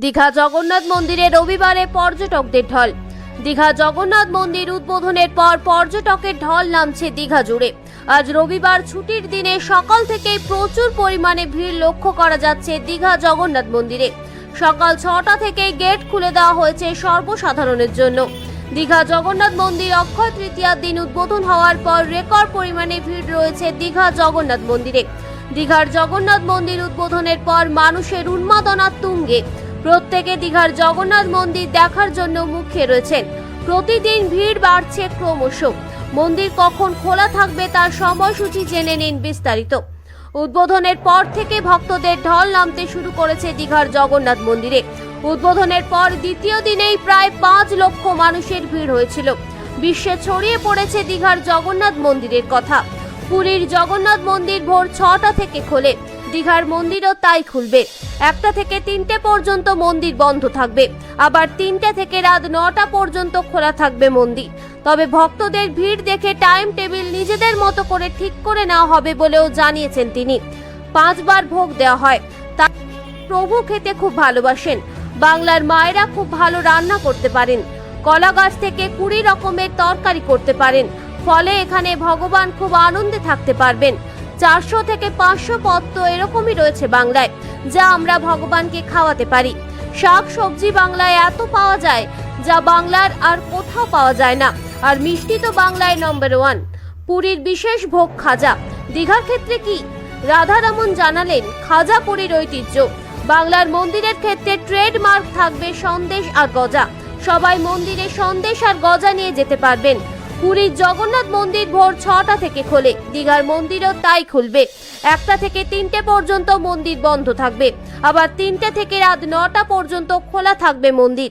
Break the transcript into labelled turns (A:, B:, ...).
A: দীঘা জগন্নাথ মন্দিরে রবিবারে পর্যটকদের ঢল। দীঘা জগন্নাথ মন্দির উদ্বোধনের পর পর্যটকের ঢল নামছে দীঘা জুড়ে। আজ রবিবার ছুটির দিনে সকাল থেকেই প্রচুর পরিমাণে ভিড় লক্ষ্য করা যাচ্ছে দীঘা জগন্নাথ মন্দিরে। সকাল 6টা থেকেই গেট খুলে দেওয়া হয়েছে সর্বসাধারণের জন্য। দীঘা জগন্নাথ মন্দির অক্ষয় তৃতীয়ার দিন উদ্বোধন হওয়ার পর রেকর্ড পরিমাণে ভিড় রয়েছে দীঘা জগন্নাথ মন্দিরে। দীঘার জগন্নাথ মন্দির উদ্বোধনের পর মানুষের উন্মাদনা তুঙ্গে। প্রত্যেকে দীঘার জগন্নাথ মন্দির দেখার জন্য মুখিয়ে রয়েছেন। প্রতিদিন ভিড় বাড়ছে ক্রমশ। মন্দির কখন খোলা থাকবে তার সময়সূচি জেনে নিন বিস্তারিত। উদ্বোধনের পর থেকে ভক্তদের ঢল নামতে শুরু করেছে দীঘার জগন্নাথ মন্দিরে। উদ্বোধনের পর দ্বিতীয় দিনেই প্রায় 5 লক্ষ মানুষের ভিড় হয়েছিল। বিশ্বে ছড়িয়ে পড়েছে দীঘার জগন্নাথ মন্দিরের কথা। পুরীর জগন্নাথ মন্দির ভোর 6টা থেকে খোলে, দীঘার মন্দিরও তাই খুলবে। 1টা থেকে 3টে পর্যন্ত মন্দির বন্ধ থাকবে, আবার 3টে থেকে রাত 9টা পর্যন্ত খোলা থাকবে মন্দির। তবে ভক্তদের ভিড় দেখে টাইম টেবিল নিজেদের মতো করে ঠিক করে নেওয়া হবে বলেও জানিয়েছেন তিনি। 5 বার ভোগ দেওয়া হয়। তা প্রভু খেতে খুব ভালোবাসেন। বাংলার মায়েরা খুব ভালো রান্না করতে পারেন। কলা গাছ থেকে 20 রকমের তরকারি করতে পারেন। ফলে এখানে ভগবান খুব আনন্দে থাকতে পারবেন। 400 থেকে 500 পদ তো এরকমই রয়েছে বাংলায়, যা আমরা ভগবানকে খাওয়াতে পারি। শাক সবজি বাংলায় এত পাওয়া যায় যা বাংলার আর কোথাও পাওয়া যায় না। আর মিষ্টি তো বাংলায় নম্বর 1। পুরীর বিশেষ ভোগ খাজা। দীঘার ক্ষেত্রে কি? রাধারমন জানালেন, খাজা পুরীর ঐতিহ্য। বাংলার মন্দিরের ক্ষেত্রে ট্রেডমার্ক থাকবে সন্দেশ আর গজা। সবাই মন্দিরে সন্দেশ আর গজা নিয়ে যেতে পারবেন। পুরীর জগন্নাথ মন্দির ভোর 6টা থেকে খোলে, দীঘার মন্দিরও তাই খুলবে। 1টা থেকে 3টে পর্যন্ত মন্দির বন্ধ থাকবে, আবার 3টে থেকে রাত 9টা পর্যন্ত খোলা থাকবে মন্দির।